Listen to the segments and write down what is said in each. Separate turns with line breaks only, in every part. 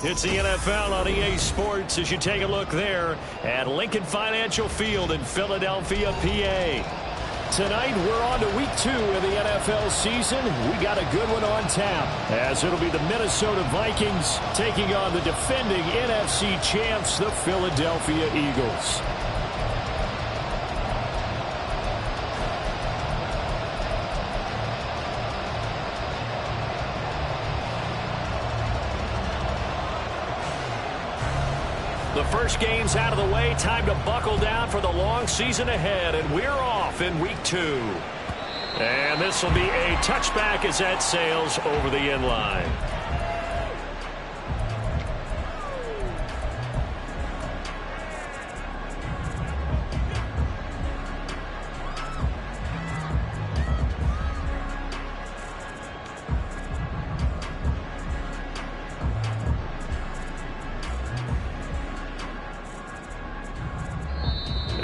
It's the NFL on EA Sports as you take a look there at Lincoln Financial Field in Philadelphia, PA. Tonight, we're on to week 2 of the NFL season. We got a good one on tap, as it'll be the Minnesota Vikings taking on the defending NFC champs, the Philadelphia Eagles. The first game's out of the way. Time to buckle down for the long season ahead, and we're off in week 2. And this will be a touchback as that sails over the end line.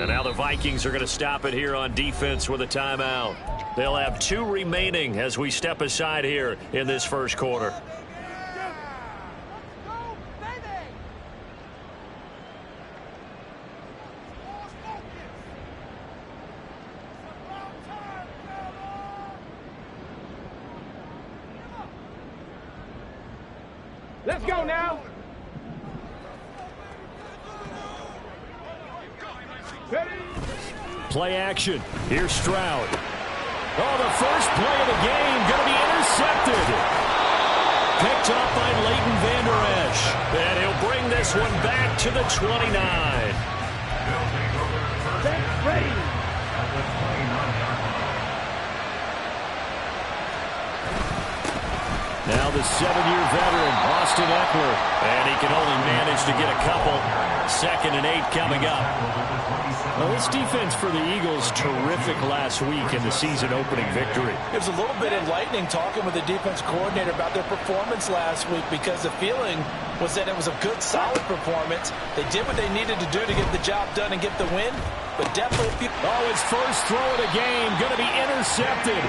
And now the Vikings are going to stop it here on defense with a timeout. They'll have 2 remaining as we step aside here in this first quarter.
Let's go now.
Play action. Here's Stroud. Oh, the first play of the game going to be intercepted. Picked up by Leighton Vander Esch. And he'll bring this one back to the 29.
Ready.
Now the 7-year veteran, Austin Eckler. And he can only manage to get a couple. 2nd and 8 coming up. Well, this defense for the Eagles, terrific last week in the season-opening victory.
It was a little bit enlightening talking with the defense coordinator about their performance last week, because the feeling was that it was a good, solid performance. They did what they needed to do to get the job done and get the win, but definitely...
Oh, his first throw of the game going to be intercepted.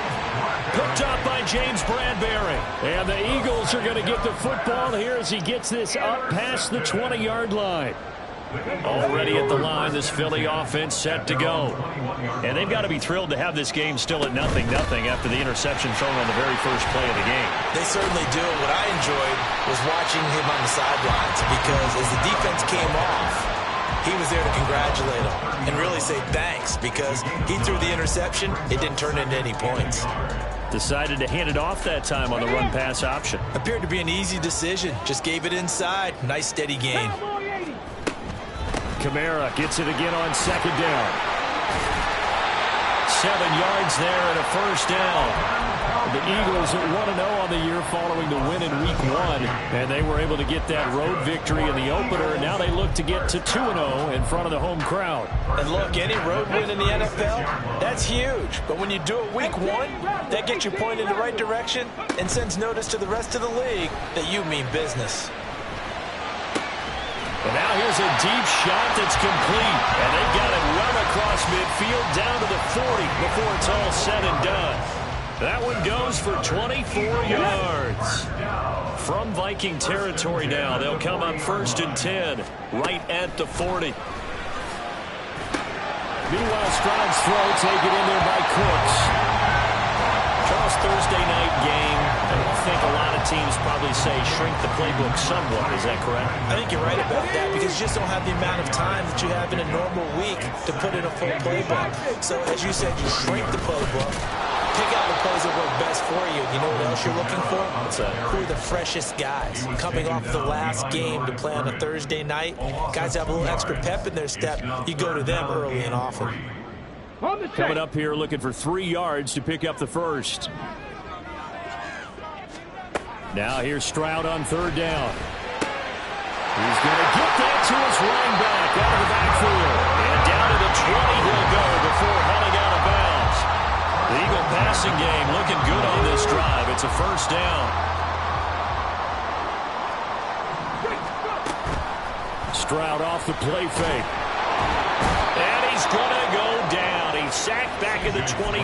Picked up by James Bradbury. And the Eagles are going to get the football here as he gets this up past the 20-yard line. Already at the line, this Philly offense set to go. And they've got to be thrilled to have this game still at 0-0 after the interception thrown on the very first play of the game.
They certainly do. What I enjoyed was watching him on the sidelines, because as the defense came off, he was there to congratulate them and really say thanks, because he threw the interception. It didn't turn into any points.
Decided to hand it off that time on the run-pass option.
Appeared to be an easy decision. Just gave it inside. Nice, steady gain.
Kamara gets it again on 2nd down. 7 yards there and a first down. The Eagles at 1-0 on the year following the win in week 1. And they were able to get that road victory in the opener. And now they look to get to 2-0 in front of the home crowd.
And look, any road win in the NFL, that's huge. But when you do it week 1, that gets you pointed in the right direction and sends notice to the rest of the league that you mean business.
And now here's a deep shot that's complete. And they got it run across midfield down to the 40 before it's all said and done. That one goes for 24 yards. From Viking territory now, they'll come up 1st and 10, right at the 40. Meanwhile, Stroud's throw taken in there by Cooks. Charles, Thursday night game. I think a lot of teams probably say shrink the playbook somewhat. Is that correct?
I think you're right about that, because you just don't have the amount of time that you have in a normal week to put in a full playbook. So, as you said, you shrink the playbook, pick out the plays that work best for you. You know what else you're looking for?
What's that?
Who are the freshest guys? Coming off the last game to play on a Thursday night, guys have a little extra pep in their step. You go to them early and often.
Coming up here looking for 3 yards to pick up the first. Now here's Stroud on 3rd down. He's going to get that to his running back out of the backfield. And down to the 20 he'll go before heading out of bounds. The Eagle passing game looking good on this drive. It's a first down. Stroud off the play fake. And he's going to go down. He's sacked back at the 24.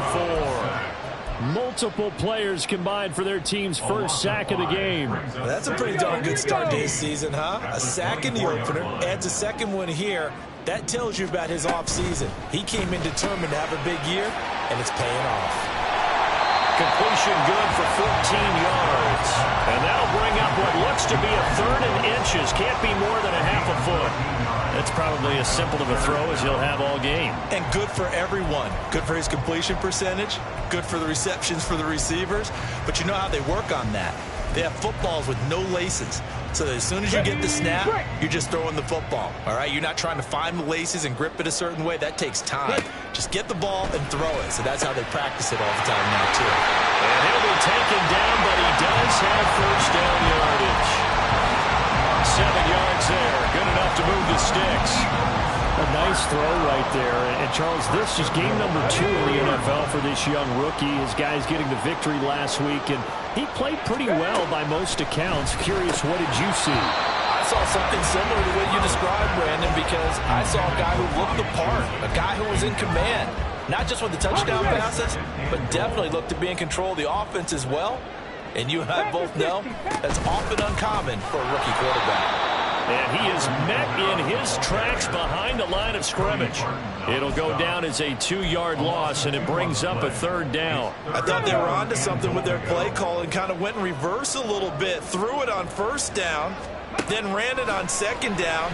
Multiple players combined for their team's first sack of the game.
Well, that's a pretty darn good start to his season, huh? A sack in the opener, adds a second one here. That tells you about his offseason. He came in determined to have a big year, and it's paying off.
Completion good for 14 yards. And that'll bring up what looks to be a 3rd and inches. Can't be more than a half a foot. That's probably as simple of a throw as he'll have all game.
And good for everyone. Good for his completion percentage. Good for the receptions for the receivers. But you know how they work on that. They have footballs with no laces. So that as soon as you get the snap, you're just throwing the football. All right? You're not trying to find the laces and grip it a certain way. That takes time. Just get the ball and throw it. So that's how they practice it all the time now, too.
And he'll be taken down, but he does have first down yardage. 7 yards there. Good enough to move the sticks. A nice throw right there. And Charles, this is game number 2 in the NFL for this young rookie. His guys getting the victory last week, and he played pretty well by most accounts. Curious, what did you see?
I saw something similar to what you described, Brandon, because I saw a guy who looked the part, a guy who was in command, not just with the touchdown passes, but definitely looked to be in control of the offense as well. And you and I both know that's often uncommon for a rookie quarterback.
And he is met in his tracks behind the line of scrimmage. It'll go down as a 2-yard loss, and it brings up a 3rd down.
I thought they were onto something with their play call and kind of went in reverse a little bit. Threw it on 1st down, then ran it on 2nd down.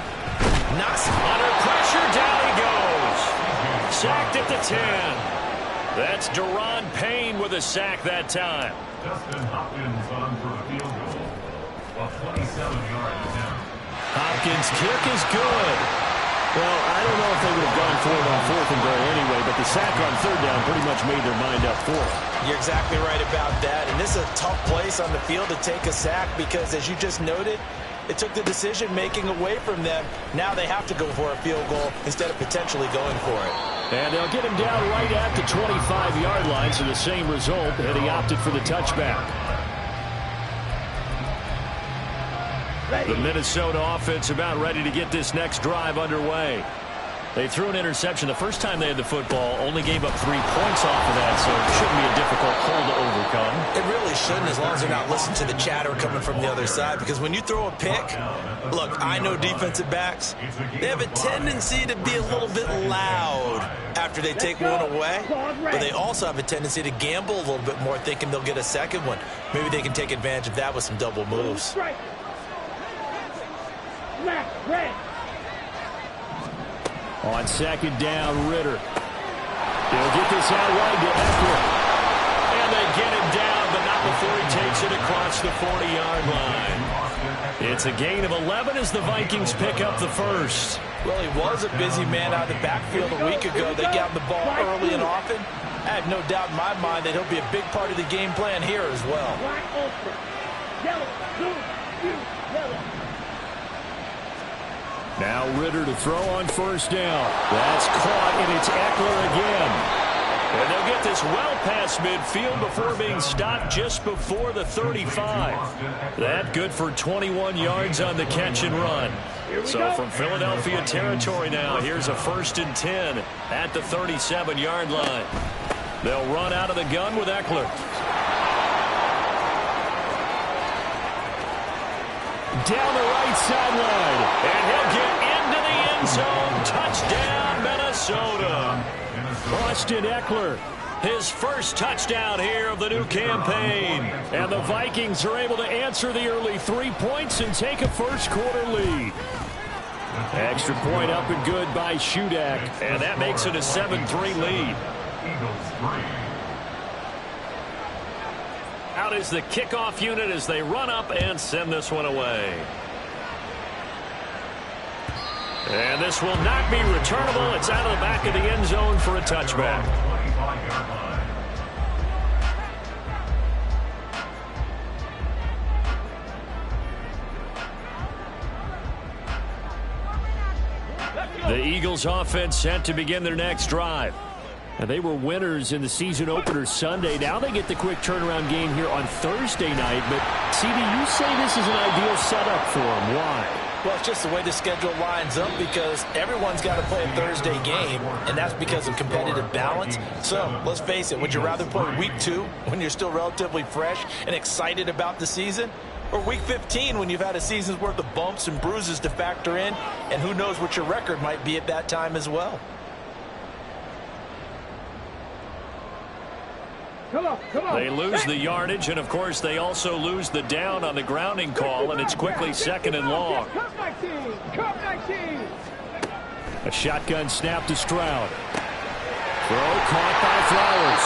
Under pressure, down he goes. Sacked at the 10. That's Deron Payne with a sack that time.
Justin Hopkins on for the field goal. A 27-yard attempt.
Hopkins' kick is good. Well, I don't know if they would have gone for it on 4th and goal anyway, but the sack on 3rd down pretty much made their mind up for it.
You're exactly right about that. And this is a tough place on the field to take a sack because, as you just noted, it took the decision-making away from them. Now they have to go for a field goal instead of potentially going for it.
And they'll get him down right at the 25-yard line, so the same result, and he opted for the touchback. The Minnesota offense about ready to get this next drive underway. They threw an interception the first time they had the football, only gave up 3 points off of that, so it shouldn't be a difficult hole to overcome.
It really shouldn't, as long as they're not listening to the chatter coming from the other side, because when you throw a pick, look, I know defensive backs, they have a tendency to be a little bit loud after they take one away, but they also have a tendency to gamble a little bit more, thinking they'll get a second one. Maybe they can take advantage of that with some double moves.
On 2nd down, Ritter. He'll get this out wide to Eckler. And they get him down, but not before he takes it across the 40-yard line. It's a gain of 11 as the Vikings pick up the first.
Well, he was a busy man out of the backfield a week ago. They got the ball early and often. I have no doubt in my mind that he'll be a big part of the game plan here as well.
Now Ritter to throw on 1st down. That's caught, and it's Eckler again. And they'll get this well past midfield before being stopped just before the 35. That good for 21 yards on the catch and run. So from Philadelphia territory now, here's a 1st and 10 at the 37-yard line. They'll run out of the gun with Eckler. Down the right sideline, and he'll get into the end zone. Touchdown, Minnesota. Austin Eckler, his first touchdown here of the new campaign. And the Vikings are able to answer the early 3 points and take a first-quarter lead. Extra point up and good by Shudak, and that makes it a 7-3 lead. Out is the kickoff unit as they run up and send this one away. And this will not be returnable. It's out of the back of the end zone for a touchback. The Eagles offense set to begin their next drive. And they were winners in the season opener Sunday. Now they get the quick turnaround game here on Thursday night. But, CD, you say this is an ideal setup for them. Why?
Well, it's just the way the schedule lines up because everyone's got to play a Thursday game, and that's because of competitive balance. So, let's face it, would you rather play week 2 when you're still relatively fresh and excited about the season? Or week 15 when you've had a season's worth of bumps and bruises to factor in, and who knows what your record might be at that time as well?
Come on, come on.
They lose the yardage, and of course they also lose the down on the grounding call, and it's quickly 2nd and long.
Come back team. Come back team.
A shotgun snap to Stroud. Throw caught by Flowers.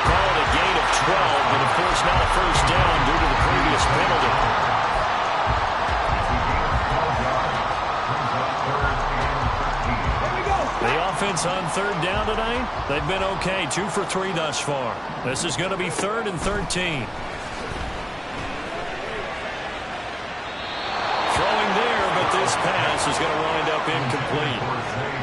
Call it a gain of 12, but of course not a first down due to the previous penalty. The offense on 3rd down tonight, they've been okay. 2 for 3 thus far. This is going to be 3rd and 13. Throwing there, but this pass is going to wind up incomplete.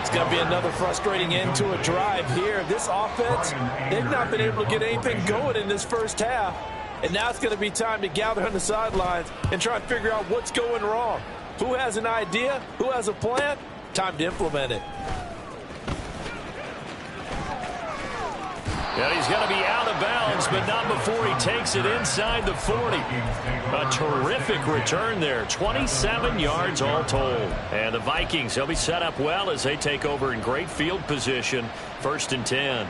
It's going to be another frustrating end to a drive here. This offense, they've not been able to get anything going in this first half. And now it's going to be time to gather on the sidelines and try and figure out what's going wrong. Who has an idea? Who has a plan? Time to implement it.
Yeah, he's going to be out of bounds, but not before he takes it inside the 40. A terrific return there. 27 yards all told. And the Vikings, they'll be set up well as they take over in great field position. 1st and 10.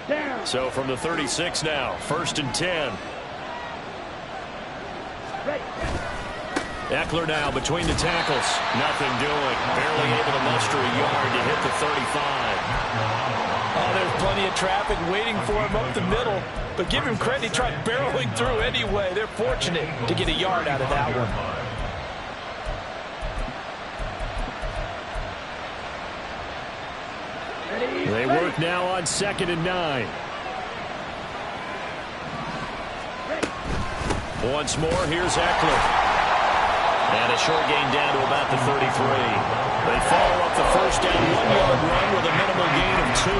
Down.
So from the 36 now, 1st and 10.
Ready.
Eckler now between the tackles. Nothing doing. Barely able to muster a yard to hit the 35.
Oh, there's plenty of traffic waiting for him up the middle. But give him credit, he tried barreling through anyway. They're fortunate to get a yard out of that one.
Ready.
They work now on 2nd and 9.
Ready.
Once more, here's Eckler. And a short gain down to about the 33. They follow up the first down 1-yard run with a minimal gain of 2.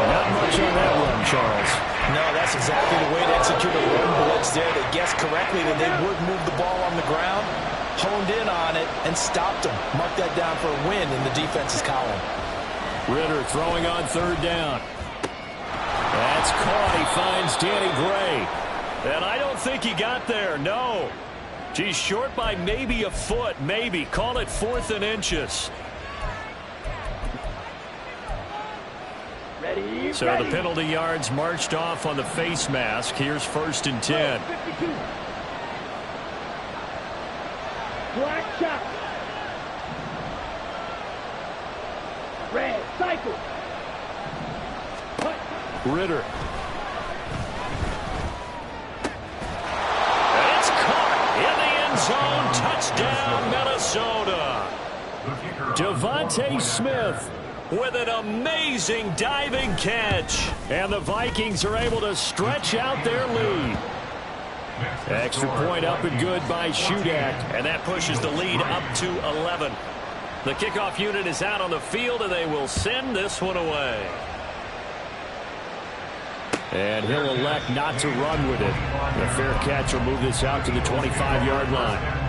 Not much on that run, Charles.
No, that's exactly the way to execute a run blitz there. They guessed correctly that they would move the ball on the ground, honed in on it, and stopped them. Mark that down for a win in the defense's column.
Ritter throwing on 3rd down. That's caught. He finds Danny Gray. And I don't think he got there, no. He's short by maybe a foot, maybe. Call it 4th and inches.
Ready.
So
ready.
the penalty yards marched off on the face mask. Here's 1st and 10.
52. Black shot. Red cycle. Punt.
Ritter. It's caught in the end zone. Touchdown, Minnesota. Devontae Smith with an amazing diving catch. And the Vikings are able to stretch out their lead. Extra point up and good by Shudak. And that pushes the lead up to 11. The kickoff unit is out on the field, and they will send this one away. And he'll elect not to run with it. The fair catch will move this out to the 25-yard line.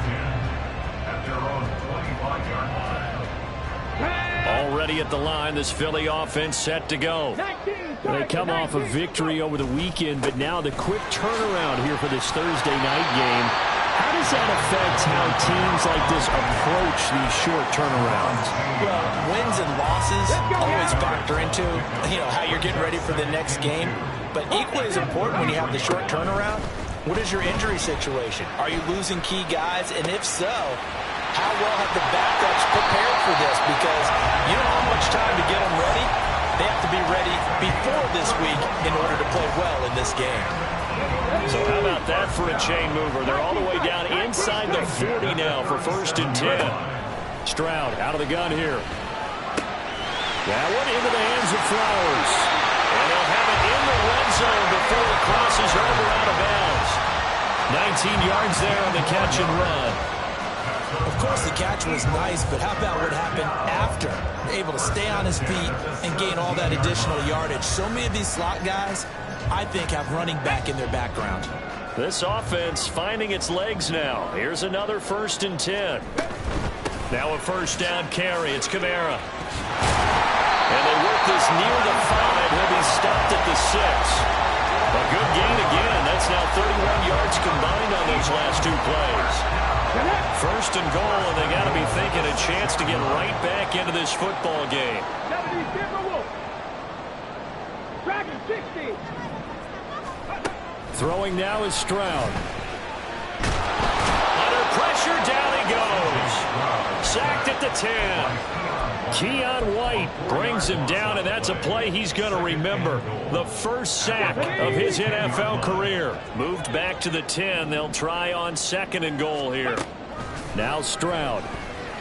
Already at the line, this Philly offense set to go. They come off a victory over the weekend, but now the quick turnaround here for this Thursday night game. How does that affect how teams like this approach these short turnarounds?
Well, wins and losses always factor into, how you're getting ready for the next game. But equally as important when you have the short turnaround, what is your injury situation? Are you losing key guys? And if so, how well have the backups prepared for this? Because you don't have much time to get them ready. They have to be ready before this week in order to play well in this game.
So how about that for a chain mover? They're all the way down inside the 40 now for 1st and 10. Stroud out of the gun here. That one into the hands of Flowers. And they'll have it in the red zone before it crosses over out of bounds. 19 yards there on the catch and run.
Of course, the catch was nice, but how about what happened after? Able to stay on his feet and gain all that additional yardage. So many of these slot guys, I think, have running back in their background.
This offense finding its legs now. Here's another 1st and 10. Now a first down carry. It's Kamara. And they work this near the 5. He'll be stopped at the 6. A good gain again. That's now 31 yards combined on those last 2 plays. First and goal, and they got to be thinking a chance to get right back into this football game. Throwing now is Stroud. Under pressure, down he goes. Sacked at the 10. Keon White brings him down, and that's a play he's going to remember. The first sack of his NFL career. Moved back to the 10. They'll try on 2nd and goal here. Now Stroud.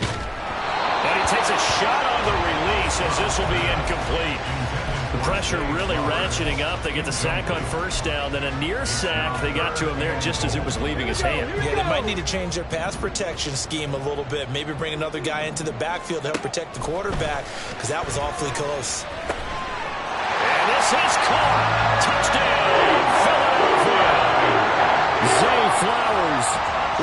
And he takes a shot on the release as this will be incomplete. The pressure really ratcheting up. They get the sack on first down. Then a near sack. They got to him there just as it was leaving his hand.
Yeah, they might need to change their pass protection scheme a little bit. Maybe bring another guy into the backfield to help protect the quarterback, because that was awfully close.
And this is caught. Touchdown, Philadelphia. Zay Flowers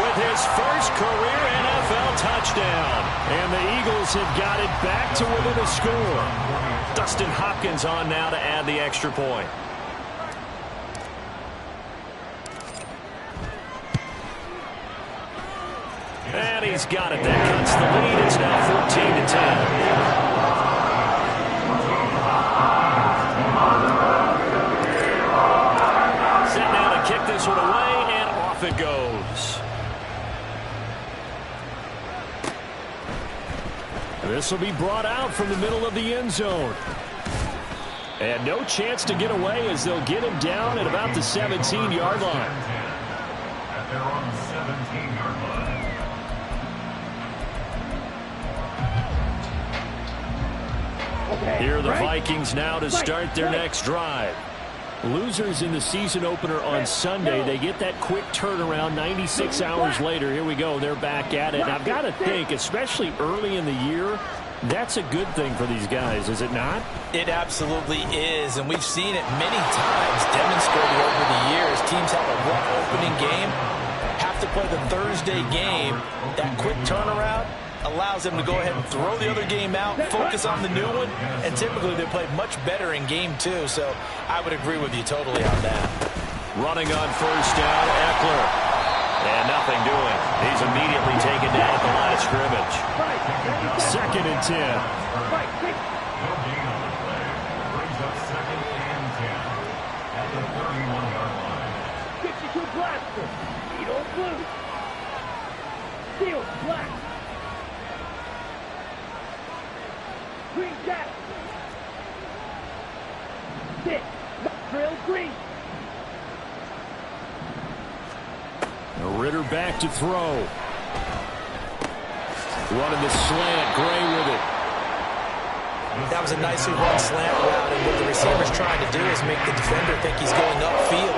with his first career NFL touchdown. And the Eagles have got it back to within a score. Dustin Hopkins on now to add the extra point. And he's got it. That cuts the lead. It's now 14-10. Set now to kick this one away, and off it goes. This will be brought out from the middle of the end zone. And no chance to get away as they'll get him down at about the 17-yard line.
At their own 17-yard line.
Here are the Vikings now to start their next drive. Losers in the season opener on Sunday. They get that quick turnaround 96 hours later. Here we go. They're back at it. And I've got to think, especially early in the year, that's a good thing for these guys, is it not?
It absolutely is, and we've seen it many times demonstrated over the years. Teams have a rough opening game, have to play the Thursday game. That quick turnaround allows them to go ahead and throw the other game out, focus on the new one, and typically they play much better in game 2, so I would agree with you totally on that.
Running on first down, Eckler. And nothing doing. He's immediately taken down at the line of scrimmage. 2nd and 10.
No gain on the play. Brings up 2nd and 10 at the 31-yard line.
52 blaster. Eagle blue. Steel black. Green jack. 6. Drill green.
Ritter back to throw. Running the slant. Gray with it.
That was a nicely run slant route, and what the receiver's trying to do is make the defender think he's going upfield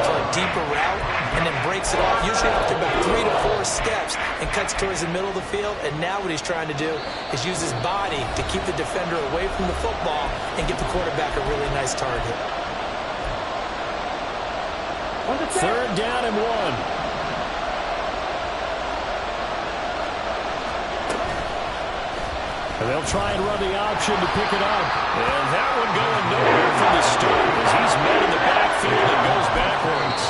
for a deeper route, and then breaks it off, usually after about 3 to 4 steps, and cuts towards the middle of the field. And now what he's trying to do is use his body to keep the defender away from the football and get the quarterback a really nice target.
3rd down and 1. And they'll try and run the option to pick it up. And that one going nowhere from the start as he's met in the backfield and goes backwards.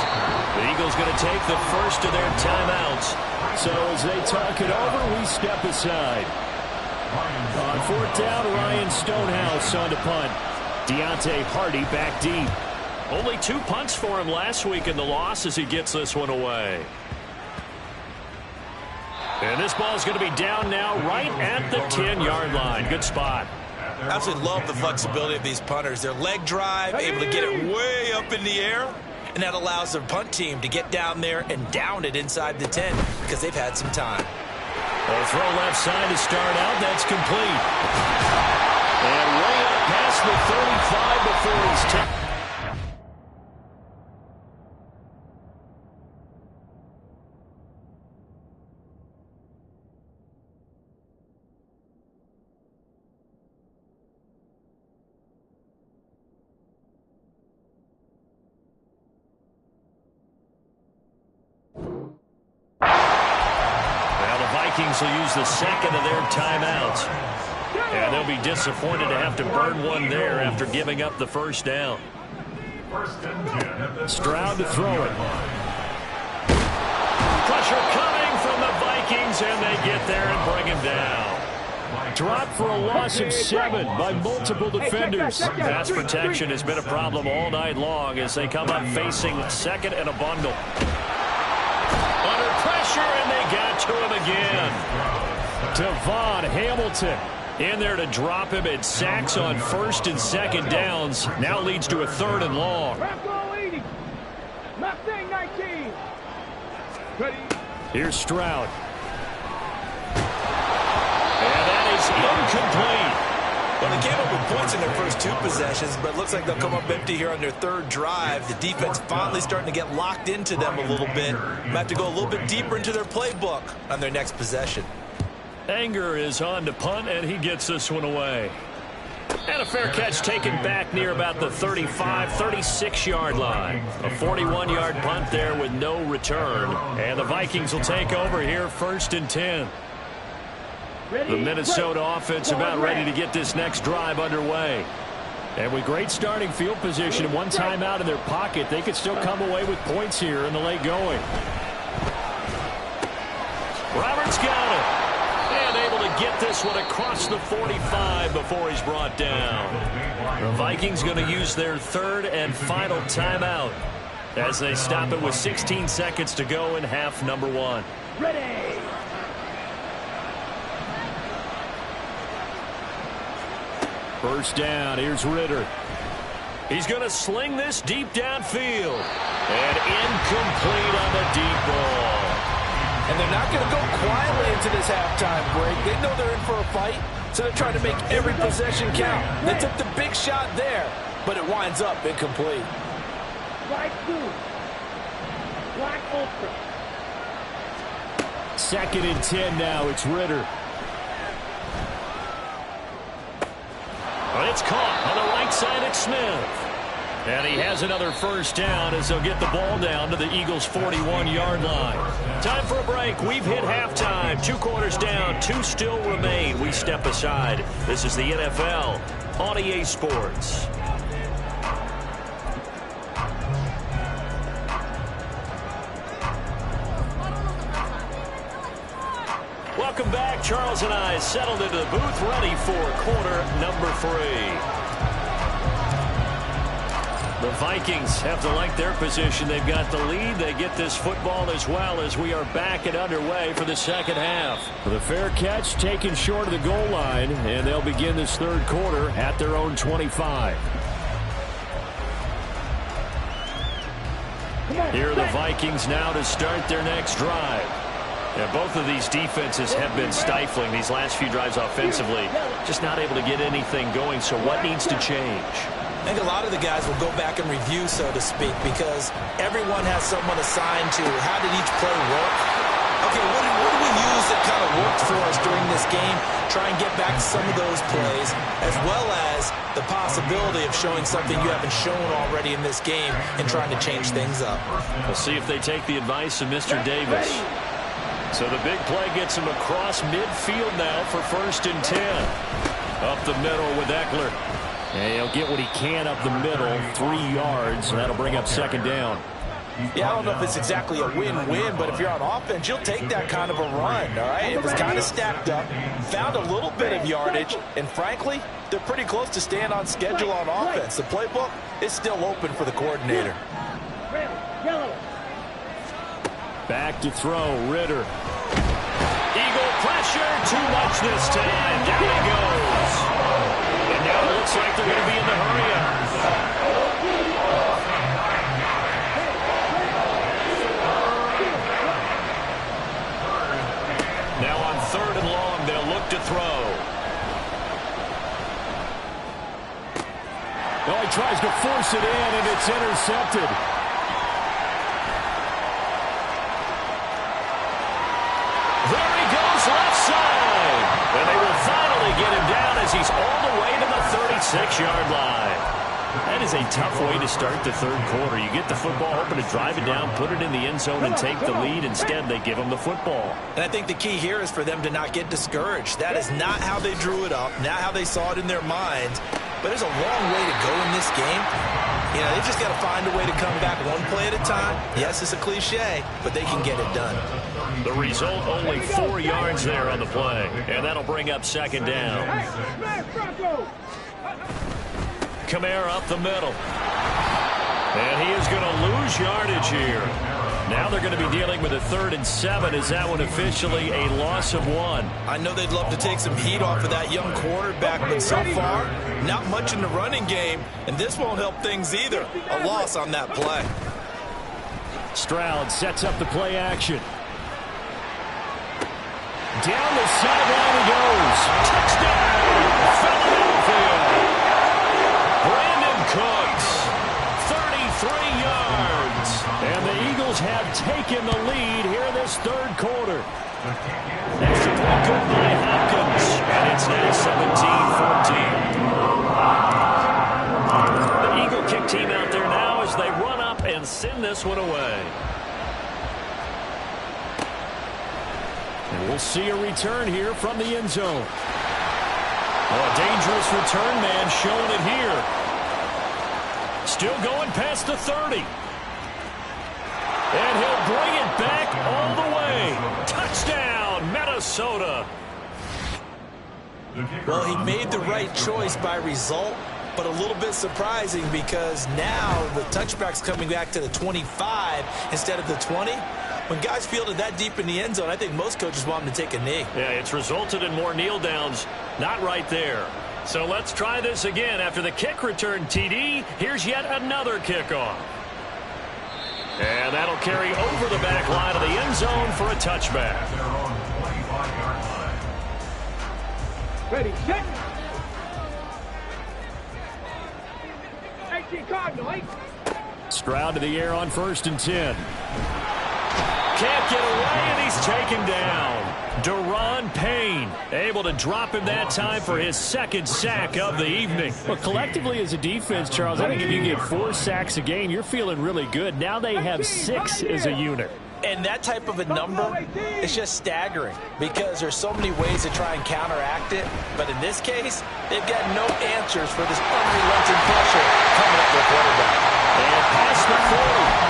The Eagles going to take the first of their timeouts. So as they talk it over, we step aside. On 4th down, Ryan Stonehouse on to punt. Deontay Hardy back deep. Only 2 punts for him last week in the loss as he gets this one away. And this ball is going to be down now right at the 10-yard line. Good spot.
I absolutely love the flexibility of these punters. Their leg drive, able to get it way up in the air, and that allows their punt team to get down there and down it inside the 10 because they've had some time.
A throw left side to start out. That's complete. And way up past the 35 before he's taken. Vikings will use the second of their timeouts. And they'll be disappointed to have to burn one there after giving up the first down. Stroud to throw it. Pressure coming from the Vikings, and they get there and bring him down. Dropped for a loss of 7 by multiple defenders. Pass protection has been a problem all night long as they come up facing second and a bundle. Under pressure, and they got to him again. Devon Hamilton in there to drop him, and sacks on first and second downs. Now leads to a 3rd and long. Here's Stroud. And that is incomplete.
Well, they came up with points in their first 2 possessions, but it looks like they'll come up empty here on their 3rd drive. The defense finally starting to get locked into them a little bit. Might have to go a little bit deeper into their playbook on their next possession.
Anger is on to punt, and he gets this one away. And a fair catch taken back near about the 35, 36-yard line. A 41-yard punt there with no return. And the Vikings will take over here 1st and 10. The Minnesota offense about ready to get this next drive underway. And with great starting field position and one timeout in their pocket, they could still come away with points here in the late going. Roberts got it. And able to get this one across the 45 before he's brought down. The Vikings going to use their 3rd and final timeout as they stop it with 16 seconds to go in half number 1.
Ready.
First down, here's Ritter. He's going to sling this deep downfield. And incomplete on the deep ball.
And they're not going to go quietly into this halftime break. They know they're in for a fight, so they're trying to make every possession count. They took the big shot there, but it winds up incomplete.
Black 2. Black Ultra.
2nd and 10 now. It's Ritter. But it's caught on the right side at Smith. And he has another first down as they'll get the ball down to the Eagles' 41-yard line. Time for a break. We've hit halftime. 2 quarters down. 2 still remain. We step aside. This is the NFL on EA Sports. Welcome back. Charles and I settled into the booth, ready for quarter number 3. The Vikings have to like their position. They've got the lead. They get this football as well as we are back and underway for the second half. The fair catch taken short of the goal line, and they'll begin this 3rd quarter at their own 25. Here are the Vikings now to start their next drive. Yeah, both of these defenses have been stifling these last few drives offensively. Just not able to get anything going, so what needs to change?
I think a lot of the guys will go back and review, so to speak, because everyone has someone assigned to how did each play work. Okay, what did we use that kind of worked for us during this game? Try and get back some of those plays, as well as the possibility of showing something you haven't shown already in this game and trying to change things up.
We'll see if they take the advice of Mr. Davis. So the big play gets him across midfield now for 1st and 10. Up the middle with Eckler. And he'll get what he can up the middle, 3 yards, and that'll bring up 2nd down.
Yeah, I don't know if it's exactly a win-win, but if you're on offense, you'll take that kind of a run, all right? It was kind of stacked up, found a little bit of yardage, and frankly, they're pretty close to staying on schedule on offense. The playbook is still open for the coordinator.
Red, yellow.
Back to throw, Ritter. Eagle pressure, too much this time. Down he goes. And now it looks like they're going to be in the hurry-up. Now on 3rd and long, they'll look to throw. Oh, he tries to force it in, and it's intercepted. There he goes, left side. And they will finally get him down as he's all the way to the 36-yard line. That is a tough way to start the third quarter. You get the football, hoping to drive it down, put it in the end zone, and take the lead. Instead, they give them the football.
And I think the key here is for them to not get discouraged. That is not how they drew it up, not how they saw it in their minds. But there's a long way to go in this game. You know, they've just got to find a way to come back one play at a time. Yes, it's a cliche, but they can get it done.
The result, only 4 yards there on the play. And that'll bring up second down. Kamara up the middle. And he is going to lose yardage here. Now they're going to be dealing with a 3rd and 7. Is that one officially a loss of 1?
I know they'd love to take some heat off of that young quarterback, but so far, not much in the running game, and this won't help things either. A loss on that play.
Stroud sets up the play action. Down the sideline he goes. Touchdown, Philadelphia. Brandon Cooks, 33 yards. And the Eagles have taken the lead here in this third quarter. Extra point good by Hopkins. And it's now 17-14. The Eagle kick team out there now as they run up and send this one away. And we'll see a return here from the end zone. Oh, a dangerous return man showing it here. Still going past the 30. And he'll bring it back all the way. Touchdown, Minnesota.
Well, he made the right choice by result, but a little bit surprising because now the touchback's coming back to the 25 instead of the 20. When guys fielded that deep in the end zone, I think most coaches want them to take a knee.
Yeah, it's resulted in more kneel downs. Not right there. So let's try this again. After the kick return TD, here's yet another kickoff. And that'll carry over the back line of the end zone for a touchback.
Ready, set. 18 Cardinal.
Stroud to the air on 1st and 10. Can't get away, and he's taken down. Deron Payne able to drop him that time for his 2nd sack of the evening.
Well, collectively as a defense, Charles, I think if you get 4 sacks a game, you're feeling really good. Now they have 6 as a unit.
And that type of a number is just staggering because there's so many ways to try and counteract it. But in this case, they've got no answers for this unrelenting pressure coming at their quarterback.
And past the 40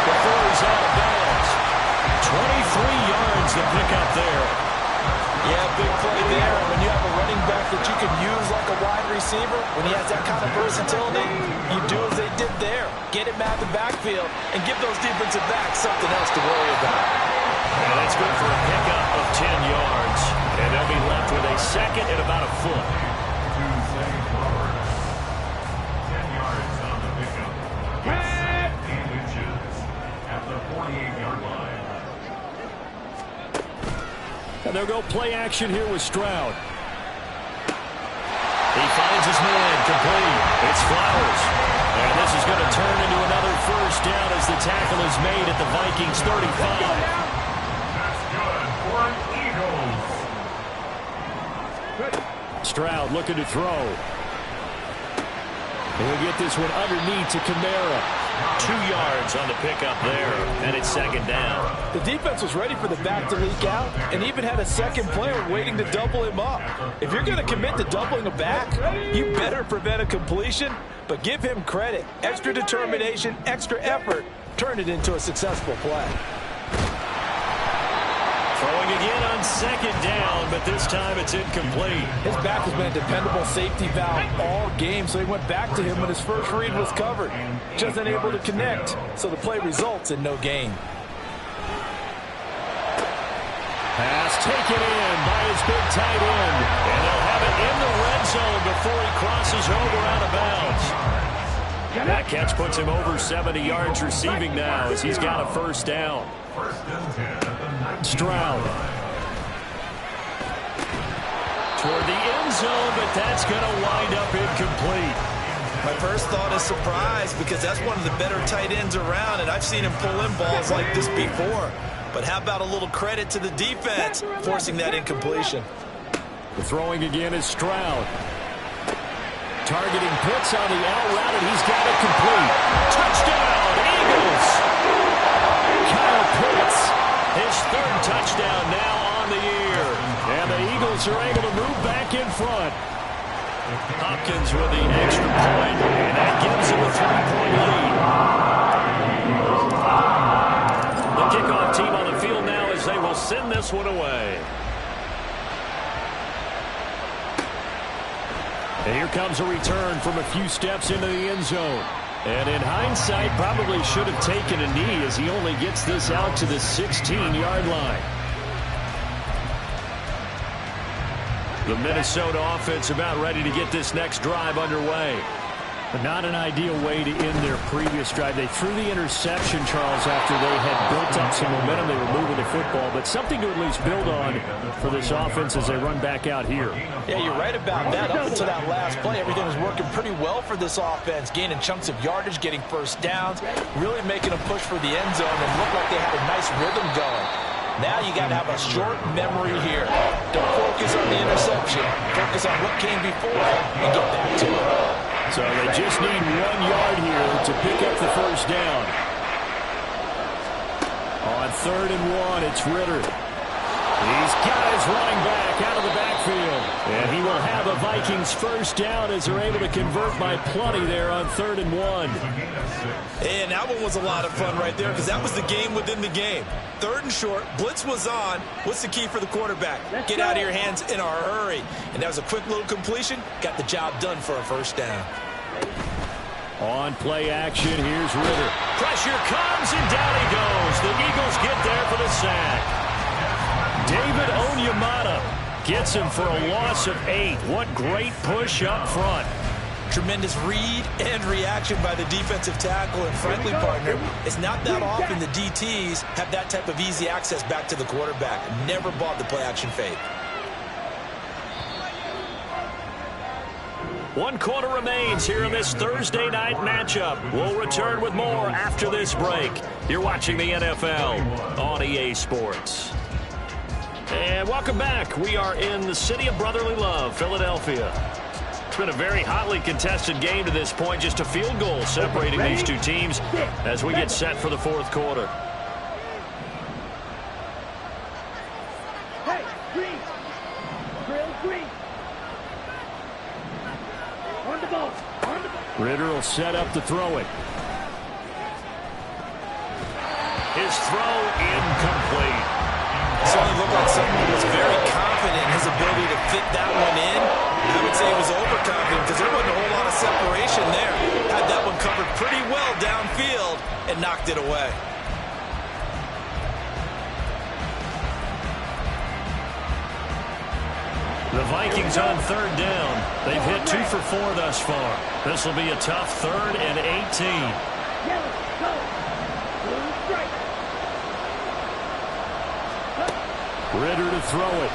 before he's out of bounds. 23 yards to pick up there.
Yeah, big play there. When you have a running back that you can use like a wide receiver, when he has that kind of versatility, you do as they did there. Get him out of the backfield and give those defensive backs something else to worry about.
And that's good for a pickup of 10 yards. And they'll be left with a 2nd and about a foot.
10 yards on the pickup. 8 inches at the 48-yard line.
And they'll go play action here with Stroud. He finds his man complete. It's Flowers. And this is going to turn into another 1st down as the tackle is made at the Vikings 35.
That's good for Eagles.
Stroud looking to throw. And we'll get this one underneath to Kamara. 2 yards on the pickup there, and it's 2nd down.
The defense was ready for the back to leak out and even had a 2nd player waiting to double him up. If you're going to commit to doubling a back, you better prevent a completion, but give him credit. Extra determination, extra effort, turn it into a successful play.
Throwing again on 2nd down, but this time it's incomplete.
His back has been a dependable safety valve all game, so he went back to him when his first read was covered. Just unable to connect, so the play results in no gain.
Pass taken in by his big tight end. And they'll have it in the red zone before he crosses over out of bounds. That catch puts him over 70 yards receiving now as he's got a 1st down.
1st and 10 at the 9.
Stroud. Toward the end zone, but that's going to wind up incomplete.
My first thought is surprise because that's one of the better tight ends around, and I've seen him pull in balls like this before. But how about a little credit to the defense forcing that incompletion?
The throwing again is Stroud. targeting Pitts on the out route, and he's got it complete. Touchdown, Eagles! Kyle Pitts, his third touchdown now on the year. And the Eagles are able to move back in front. Hopkins with the extra point, and that gives him a 3-point lead. The kickoff team on the field now as they will send this one away. And here comes a return from a few steps into the end zone. And in hindsight, probably should have taken a knee as he only gets this out to the 16-yard line. The Minnesota offense about ready to get this next drive underway. But not an ideal way to end their previous drive. They threw the interception, Charles, after they had built up some momentum. They were moving the football, but something to at least build on for this offense as they run back out here.
Yeah, you're right about that. Up until that last play, everything was working pretty well for this offense, gaining chunks of yardage, getting first downs, really making a push for the end zone, and looked like they had a nice rhythm going. Now you got to have a short memory here. Don't focus on the interception. Focus on what came before and get back to it.
So they just need 1 yard here to pick up the first down. On 3rd and 1, it's Ritter. He's got his running back out of the backfield. And he will have a Vikings first down as they're able to convert by plenty there on 3rd and 1.
And that one was a lot of fun right there because that was the game within the game. 3rd and short, blitz was on. What's the key for the quarterback? Get out of your hands in a hurry. And that was a quick little completion. Got the job done for a first down.
On play action, here's Ritter. Pressure comes and down he goes. The Eagles get there for the sack. David Onyemata gets him for a loss of 8. What great push up front.
Tremendous read and reaction by the defensive tackle. And frankly, partner, it's not that often the DTs have that type of easy access back to the quarterback. Never bought the play action fake.
1 quarter remains here in this Thursday night matchup. We'll return with more after this break. You're watching the NFL on EA Sports. And welcome back. We are in the city of brotherly love, Philadelphia. It's been a very hotly contested game to this point. Just a field goal separating these two teams as we get set for the 4th quarter.
Hey, green. Drill green. On the ball. On the ball.
Ritter will set up to throw it. His throw incomplete.
Certainly looked like someone was very confident in his ability to fit that one in. I would say he was overconfident because there wasn't a whole lot of separation there. Had that one covered pretty well downfield and knocked it away.
The Vikings on 3rd down. They've hit 2 for 4 thus far. This will be a tough 3rd and 18.
Yellow, go. Blue strike.
Ritter to throw it.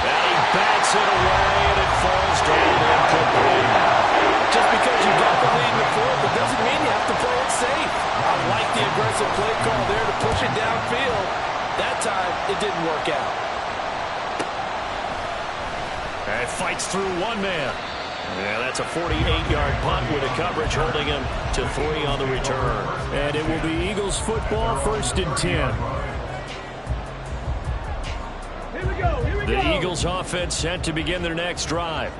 And he bats it away, and it falls down incomplete.
Just because you got the lead in the 4th, it doesn't mean you have to play it safe. I like the aggressive play call there to push it downfield. That time, it didn't work out.
And fights through one man. Yeah, that's a 48-yard punt with a coverage holding him to 3 on the return. And it will be Eagles football, 1st and 10.
Here we go.
The Eagles offense set to begin their next drive.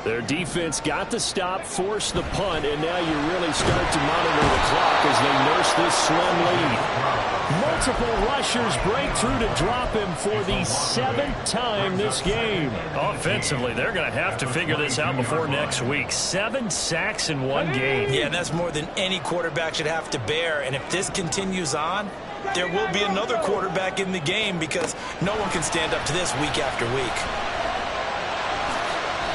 Their defense got the stop, forced the punt, and now you really start to monitor the clock as they nurse this slim lead. Multiple rushers break through to drop him for the 7th time this game. Offensively, they're going to have to figure this out before next week. 7 sacks in 1 game.
Yeah, and that's more than any quarterback should have to bear. And if this continues on, there will be another quarterback in the game because no one can stand up to this week after week.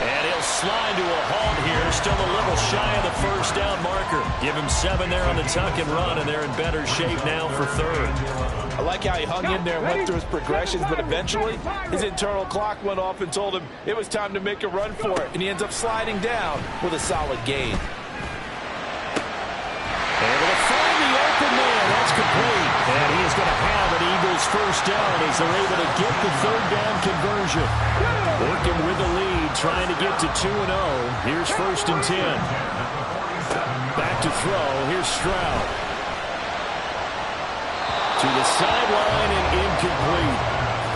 And he'll slide to a halt here. Still a little shy of the first down marker. Give him 7 there on the tuck and run, and they're in better shape now for 3rd.
I like how he hung in there and went through his progressions, but eventually his internal clock went off and told him it was time to make a run for it, and he ends up sliding down with a solid gain.
Able to find the open man. That's complete. And he is going to have an Eagles Eagles first down as they're able to get the third down conversion. Working with the lead, trying to get to 2-0. Here's 1st and 10. Back to throw. Here's Stroud. To the sideline and incomplete.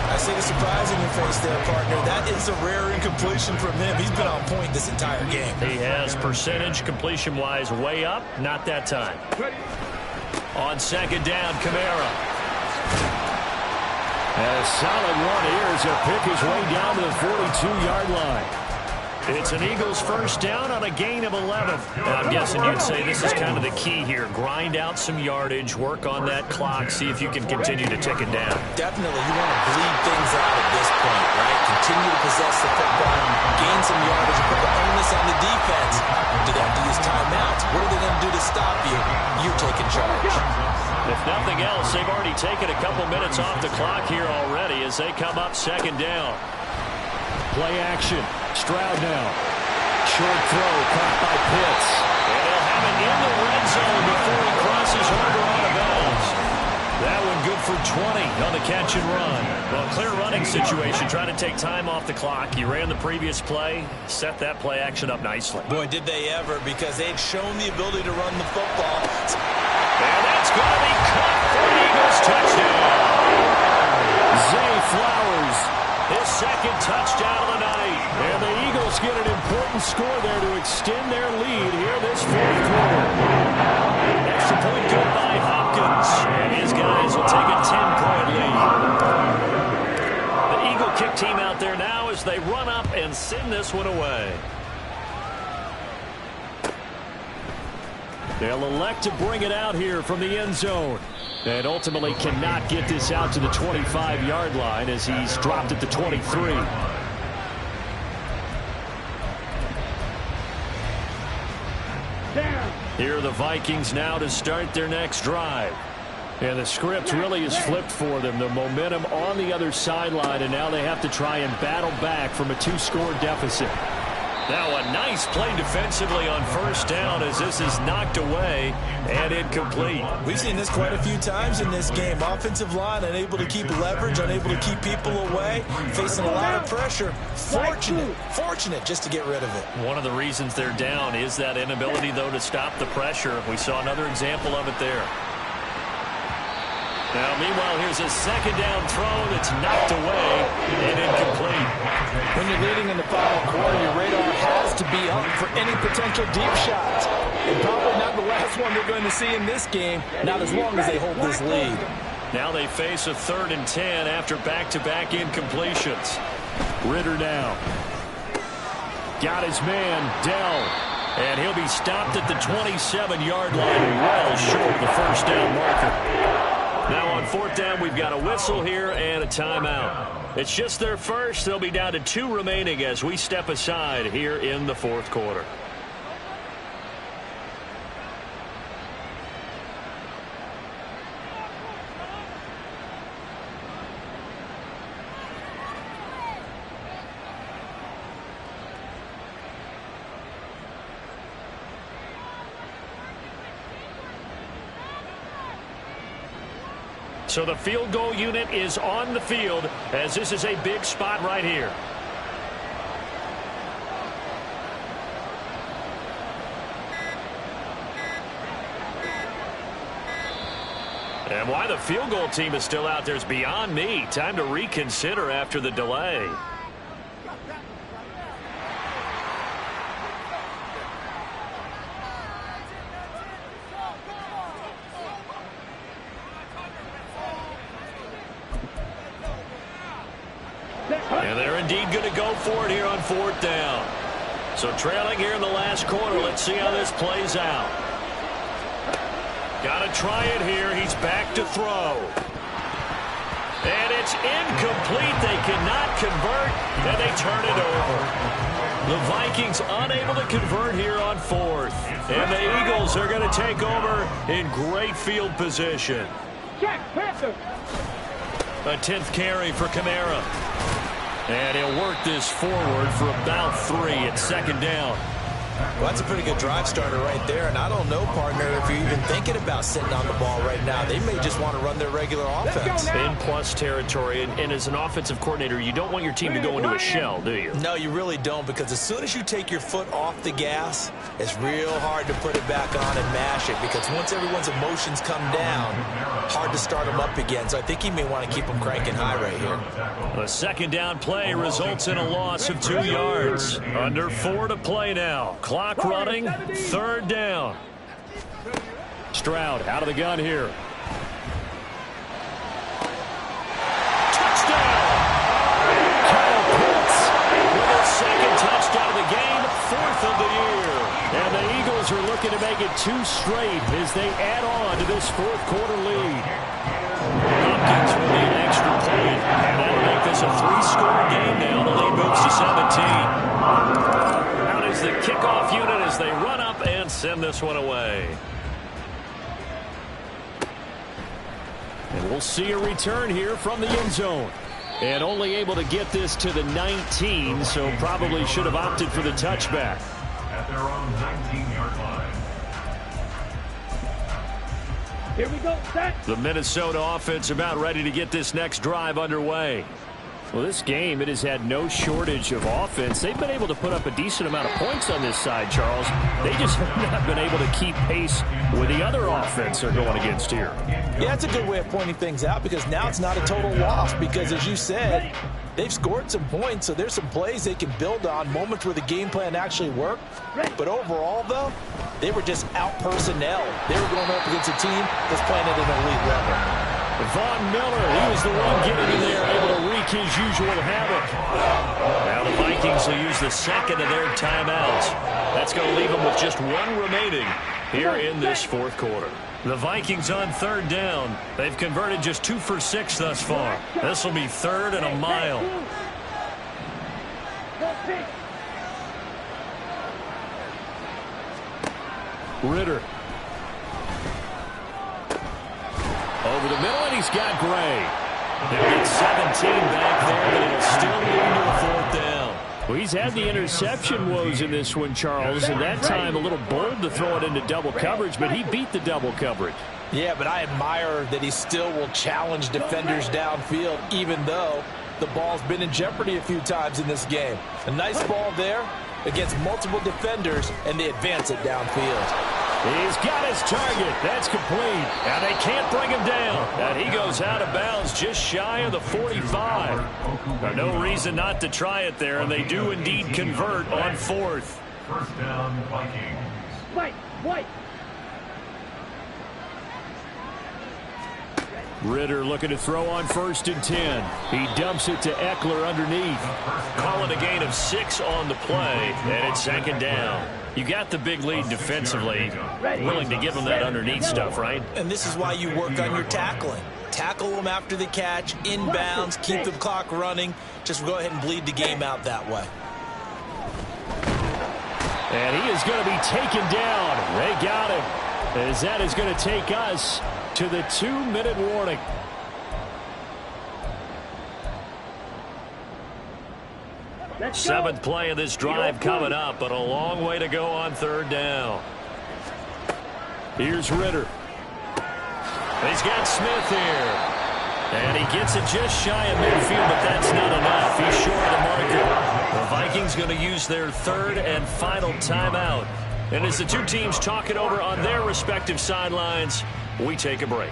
I see the surprise in your face there, partner. That is a rare incompletion from him. He's been on point this entire game.
He has percentage completion-wise way up. Not that time. On 2nd down, Kamara. And a solid run here as he'll pick his way down to the 42-yard line. It's an Eagles first down on a gain of 11. Now, I'm guessing you'd say this is kind of the key here. Grind out some yardage, work on that clock, see if you can continue to tick it down.
Definitely. You want to bleed things out at this point, right? Continue to possess the football, gain some yardage, and put the onus on the defense. Do they have to use timeouts? What are they going to do to stop you? You're taking charge.
If nothing else, they've already taken a couple minutes off the clock here already as they come up 2nd down. Play action. Stroud now. Short throw caught by Pitts. And they'll have it in the red zone before he crosses over out of bounds. That one good for 20 on the catch and run. Well, clear running situation, trying to take time off the clock. He ran the previous play, set that play action up nicely.
Boy, did they ever, because they'd shown the ability to run the football.
And that's going to be caught for the Eagles touchdown. Zay Flowers, his 2nd touchdown of the night. And the Eagles get an important score there to extend their lead here this 4th quarter. Extra point good by Hopkins. And his guys will take a 10-point lead. The Eagle kick team out there now as they run up and send this one away. They'll elect to bring it out here from the end zone. And ultimately cannot get this out to the 25-yard line as he's dropped at the 23. Here are the Vikings now to start their next drive. And the script really is flipped for them. The momentum on the other sideline, and now they have to try and battle back from a 2-score deficit. Now a nice play defensively on 1st down as this is knocked away and incomplete.
We've seen this quite a few times in this game. Offensive line unable to keep leverage, unable to keep people away, facing a lot of pressure. Fortunate just to get rid of it.
One of the reasons they're down is that inability, though, to stop the pressure. We saw another example of it there. Now, meanwhile, here's a 2nd down throw that's knocked away and incomplete.
When you're leading in the final quarter, your radar has to be up for any potential deep shots. And probably not the last one they're going to see in this game, not as long as they hold this lead.
Now they face a 3rd and 10 after back-to-back incompletions. Ritter now. Got his man, Dell. And he'll be stopped at the 27-yard line, well short of the 1st down marker. Now on 4th down, we've got a whistle here and a timeout. It's just their first. They'll be down to 2 remaining as we step aside here in the 4th quarter. So the field goal unit is on the field as this is a big spot right here. And why the field goal team is still out there is beyond me. Time to reconsider after the delay. And they're indeed going to go for it here on 4th down. So trailing here in the last quarter. Let's see how this plays out. Got to try it here. He's back to throw. And it's incomplete. They cannot convert, and they turn it over. The Vikings unable to convert here on 4th. And the Eagles are going to take over in great field position. A 10th carry for Kamara. And he'll work this forward for about 3 at 2nd down.
Well, that's a pretty good drive starter right there. And I don't know, partner, if if you're even thinking about sitting on the ball right now. They may just want to run their regular offense.
In plus territory, and as an offensive coordinator, you don't want your team to go into a shell, do you?
No, you really don't, because as soon as you take your foot off the gas, it's real hard to put it back on and mash it, because once everyone's emotions come down, hard to start them up again. So I think he may want to keep them cranking high right here.
A second down play results in a loss of 2 yards. Under 4 to play now. Clock running, third down. Stroud out of the gun here. Touchdown! Kyle Pitts with his second touchdown of the game, 4th of the year. And the Eagles are looking to make it 2 straight as they add on to this fourth quarter lead. Hopkins will need an extra point, and that'll make this a 3-score game now. The lead moves to 17. Out is the kickoff unit as they run up and send this one away. And we'll see a return here from the end zone. And only able to get this to the 19, so probably should have opted for the touchback.
At their own 19-yard line.
Here we go, set.
The Minnesota offense about ready to get this next drive underway. Well, this game, it has had no shortage of offense. They've been able to put up a decent amount of points on this side, Charles. They just have not been able to keep pace with the other offense they're going against here.
Yeah, it's a good way of pointing things out, because now it's not a total loss, because as you said, they've scored some points, so there's some plays they can build on, moments where the game plan actually worked. But overall, though, they were just out-personnel. They were going up against a team that's playing at an elite level.
Von Miller, he was the one getting in there, able to wreak his usual havoc. Now the Vikings will use the second of their timeouts. That's going to leave them with just 1 remaining here in this fourth quarter. The Vikings on third down. They've converted just 2 for 6 thus far. This will be 3rd and a mile. Ritter. Over the middle, and he's got Gray. They'll get 17 back there, but it'll still lead to a 4th down. Well, he's had the interception woes in this one, Charles, and that time a little bold to throw it into double coverage, but he beat the double coverage.
Yeah, but I admire that he still will challenge defenders downfield, even though the ball's been in jeopardy a few times in this game. A nice ball there against multiple defenders, and they advance it downfield.
He's got his target. That's complete. And they can't bring him down. And he goes out of bounds just shy of the 45. Now, no reason not to try it there, and they do indeed convert on 4th.
First down, Vikings.
White.
Ritter looking to throw on 1st and 10. He dumps it to Eckler underneath. Call it a gain of 6 on the play, and it's 2nd down. You got the big lead defensively, willing to give them that underneath stuff, right?
And this is why you work on your tackling. Tackle them after the catch, inbounds, keep the clock running. Just go ahead and bleed the game out that way.
And he is going to be taken down. They got him. As that is going to take us to the 2-minute warning. Seventh play of this drive coming up, but a long way to go on 3rd down. Here's Ritter. He's got Smith here. And he gets it just shy of midfield, but that's not enough. He's short of the marker. The Vikings going to use their 3rd and final timeout. And as the two teams talk it over on their respective sidelines, we take a break.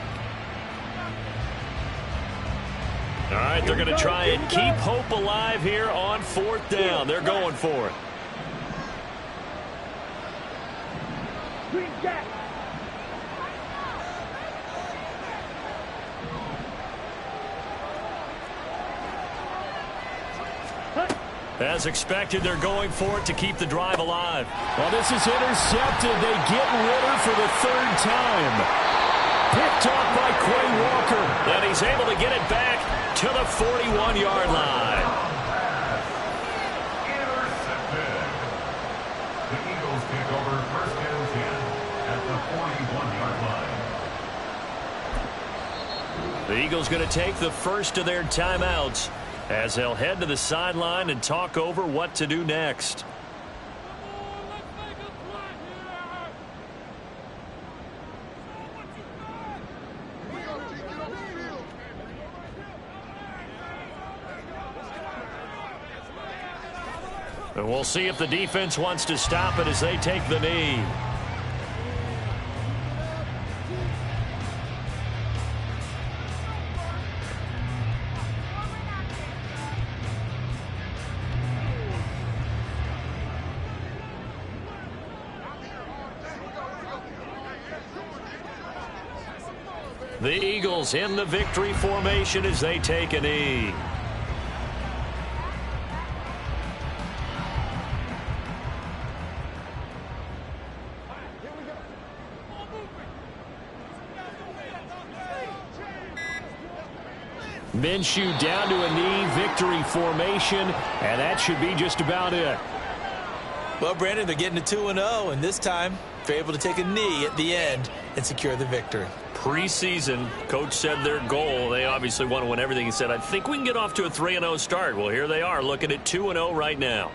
All right, they're going to try and keep hope alive here on 4th down. They're going for it.
Green Jack.
As expected, they're going for it to keep the drive alive. Well, this is intercepted. They get Ritter for the 3rd time. Picked off by Quay Walker. And he's able to get it back to the 41-yard line.
Intercepted. The Eagles take over 1st and 10 at the 41-yard line.
The Eagles going to take the first of their timeouts as they'll head to the sideline and talk over what to do next. And we'll see if the defense wants to stop it as they take the knee. The Eagles in the victory formation as they take a knee. Minshew down to a knee, victory formation, and that should be just about it.
Well, Brandon, they're getting to 2-0, and this time they're able to take a knee at the end and secure the victory.
Preseason, coach said their goal, they obviously want to win everything. He said, I think we can get off to a 3-0 start. Well, here they are looking at 2-0 right now.